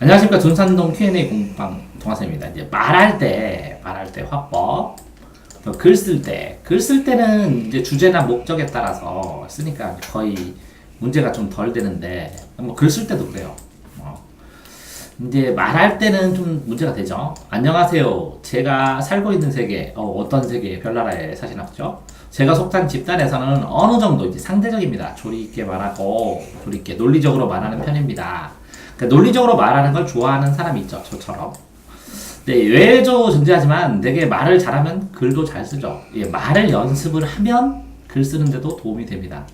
안녕하십니까. 둔산동 Q&A 공방 동화쌤입니다. 이제 말할 때 화법, 글 쓸 때는 이제 주제나 목적에 따라서 쓰니까 거의 문제가 좀 덜 되는데, 뭐 글 쓸 때도 그래요. 이제 말할 때는 좀 문제가 되죠. 안녕하세요. 제가 살고 있는 세계, 어떤 세계, 별나라에 사시나 보죠. 제가 속한 집단에서는 어느 정도 이제 상대적입니다. 조리 있게 말하고, 조리 있게 논리적으로 말하는 편입니다. 그러니까 논리적으로 말하는 걸 좋아하는 사람이 있죠. 저처럼. 네, 외조 존재하지만 되게 말을 잘하면 글도 잘 쓰죠. 예, 말을 연습을 하면 글 쓰는데도 도움이 됩니다.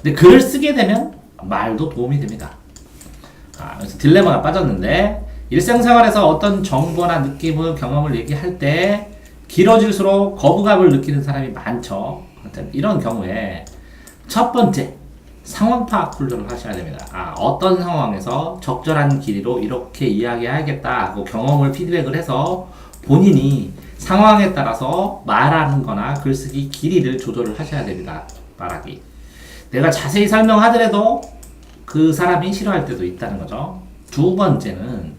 근데 글을 쓰게 되면 말도 도움이 됩니다. 그래서 딜레마가 빠졌는데, 일상생활에서 어떤 정보나 느낌을, 경험을 얘기할 때 길어질수록 거부감을 느끼는 사람이 많죠. 이런 경우에 첫 번째, 상황 파악 훈련을 하셔야 됩니다. 어떤 상황에서 적절한 길이로 이렇게 이야기해야겠다 하고 경험을 피드백을 해서 본인이 상황에 따라서 말하는 거나 글쓰기 길이를 조절을 하셔야 됩니다. 말하기. 내가 자세히 설명하더라도 그 사람이 싫어할 때도 있다는 거죠. 두 번째는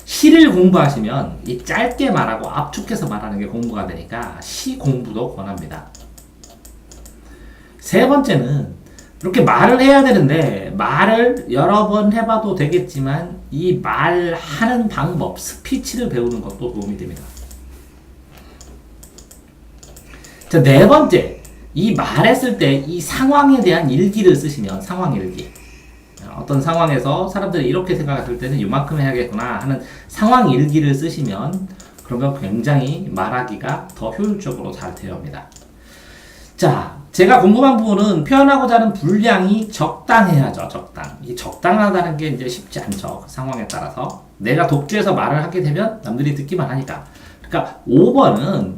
시를 공부하시면 이 짧게 말하고 압축해서 말하는 게 공부가 되니까 시 공부도 권합니다. 세 번째는 이렇게 말을 해야 되는데 말을 여러 번 해봐도 되겠지만 이 말하는 방법, 스피치를 배우는 것도 도움이 됩니다. 자, 네 번째, 이 말했을 때 이 상황에 대한 일기를 쓰시면 상황 일기. 어떤 상황에서 사람들이 이렇게 생각했을 때는 이만큼 해야겠구나 하는 상황 일기를 쓰시면 그러면 굉장히 말하기가 더 효율적으로 잘 되어옵니다. 자, 제가 궁금한 부분은 표현하고자 하는 분량이 적당해야죠. 이 적당하다는 게 이제 쉽지 않죠. 그 상황에 따라서. 내가 독주해서 말을 하게 되면 남들이 듣기만 하니까. 그러니까 5번은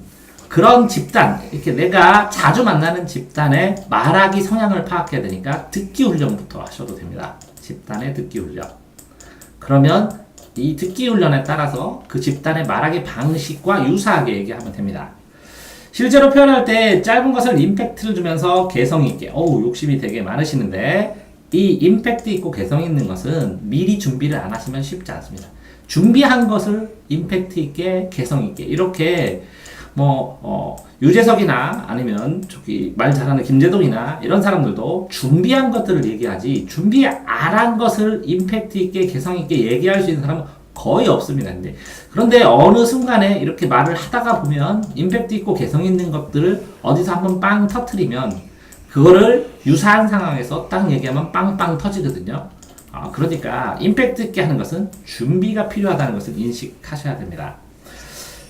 그런 집단, 이렇게 내가 자주 만나는 집단의 말하기 성향을 파악해야 되니까 듣기 훈련부터 하셔도 됩니다. 집단의 듣기 훈련. 그러면 이 듣기 훈련에 따라서 그 집단의 말하기 방식과 유사하게 얘기하면 됩니다. 실제로 표현할 때 짧은 것을 임팩트를 주면서 개성 있게, 욕심이 되게 많으시는데 이 임팩트 있고 개성 있는 것은 미리 준비를 안 하시면 쉽지 않습니다. 준비한 것을 임팩트 있게, 개성 있게 이렇게 유재석이나 아니면 저기 말 잘하는 김재동이나 이런 사람들도 준비한 것들을 얘기하지 준비 안 한 것을 임팩트 있게, 개성 있게 얘기할 수 있는 사람은 거의 없습니다. 그런데 어느 순간에 이렇게 말을 하다가 보면 임팩트 있고 개성 있는 것들을 어디서 한번 빵 터트리면 그거를 유사한 상황에서 딱 얘기하면 빵빵 터지거든요. 그러니까 임팩트 있게 하는 것은 준비가 필요하다는 것을 인식하셔야 됩니다.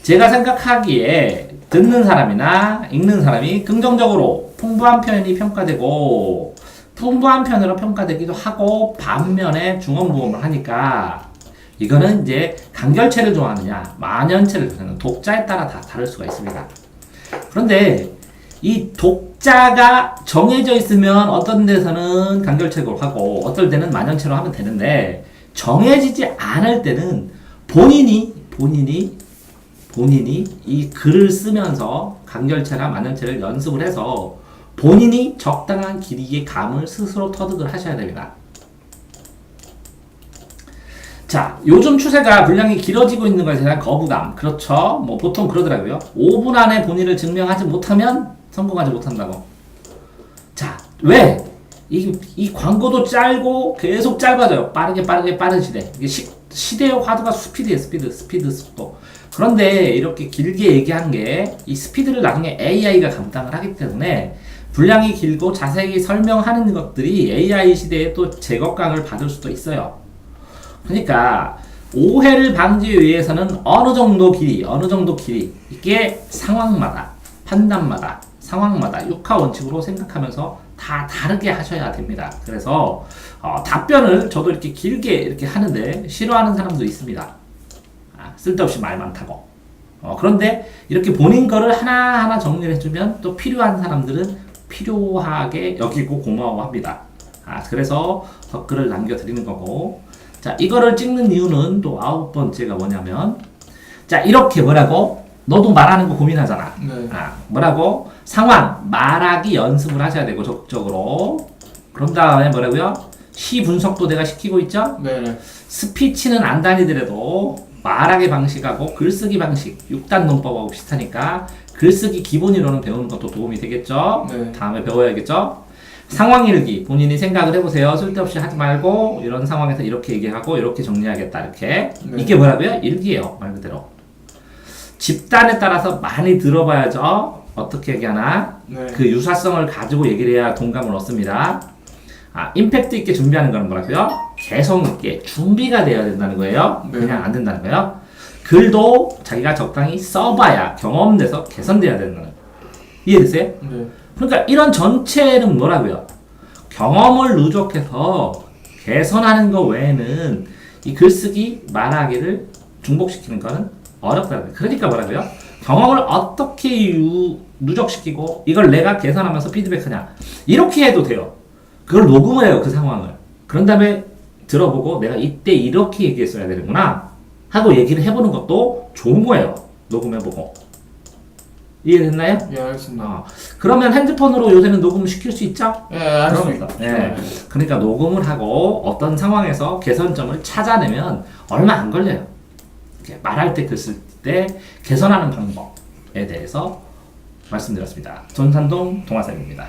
제가 생각하기에 듣는 사람이나 읽는 사람이 긍정적으로 풍부한 표현이 평가되고 풍부한 표현으로 평가되기도 하고 반면에 중언부언을 하니까 이거는 이제 간결체를 좋아하느냐 만연체를 좋아하느냐 독자에 따라 다 다를 수가 있습니다. 그런데 이 독자가 정해져 있으면 어떤 데서는 간결체로 하고 어떨 때는 만연체로 하면 되는데 정해지지 않을 때는 본인이 이 글을 쓰면서 간결체나 만연체를 연습을 해서 본인이 적당한 길이의 감을 스스로 터득을 하셔야 됩니다. 자, 요즘 추세가 분량이 길어지고 있는 것에 대한 거부감. 그렇죠. 보통 그러더라고요. 5분 안에 본인을 증명하지 못하면 성공하지 못한다고. 자, 왜? 이 광고도 짧고 계속 짧아져요. 빠른 시대. 이게 시대의 화두가 스피드예요. 스피드 속도. 그런데 이렇게 길게 얘기한 게 이 스피드를 나중에 AI가 감당을 하기 때문에 분량이 길고 자세히 설명하는 것들이 AI 시대에 또 제거강을 받을 수도 있어요. 그러니까 오해를 방지하기 위해서는 어느 정도 길이 이게 상황마다 판단마다 상황마다 육하 원칙으로 생각하면서 다 다르게 하셔야 됩니다. 그래서 답변을 저도 이렇게 길게 이렇게 하는데 싫어하는 사람도 있습니다. 쓸데없이 말 많다고. 그런데 이렇게 본인 거를 하나하나 정리를 해주면 또 필요한 사람들은 필요하게 여기고 고마워합니다. 그래서 댓글을 남겨드리는 거고. 자, 이거를 찍는 이유는 또 9번째가 뭐냐면, 자, 이렇게 뭐라고? 너도 말하는 거 고민하잖아. 네. 뭐라고? 상황, 말하기 연습을 하셔야 되고, 적극적으로. 그런 다음에 뭐라고요? 시 분석도 내가 시키고 있죠? 네. 스피치는 안 다니더라도 말하기 방식하고 글쓰기 방식 6단 논법하고 비슷하니까 글쓰기 기본 이론은 배우는 것도 도움이 되겠죠? 네. 다음에 배워야겠죠? 상황 일기 본인이 생각을 해보세요. 쓸데없이 하지 말고 이런 상황에서 이렇게 얘기하고 이렇게 정리하겠다 이렇게 네. 이게 뭐라고요? 일기예요 말 그대로. 집단에 따라서 많이 들어봐야죠. 어떻게 얘기하나? 네. 그 유사성을 가지고 얘기를 해야 동감을 얻습니다. 임팩트 있게 준비하는 건 뭐라고요? 개성 있게 준비가 되어야 된다는 거예요. 네. 그냥 안 된다는 거예요. 글도 자기가 적당히 써봐야 경험돼서 개선돼야 된다는 거예요. 이해되세요? 네. 그러니까 이런 전체는 뭐라고요? 경험을 누적해서 개선하는 거 외에는 이 글쓰기, 말하기를 중복시키는 거는 어렵다는 거예요. 그러니까 뭐라고요? 경험을 어떻게 누적시키고 이걸 내가 개선하면서 피드백하냐 이렇게 해도 돼요. 그걸 녹음을 해요. 그 상황을. 그런 다음에 들어보고 내가 이때 이렇게 얘기했어야 되는구나 하고 얘기를 해보는 것도 좋은 거예요. 녹음해보고. 이해됐나요? 예, 알겠습니다. 그러면 핸드폰으로 요새는 녹음 시킬 수 있죠? 예, 알 수 그러면서. 있죠. 예. 그러니까 녹음을 하고 어떤 상황에서 개선점을 찾아내면 얼마 안 걸려요. 이렇게 말할 때 글 쓸 때 개선하는 방법에 대해서 말씀드렸습니다. 전산동 동화쌤입니다.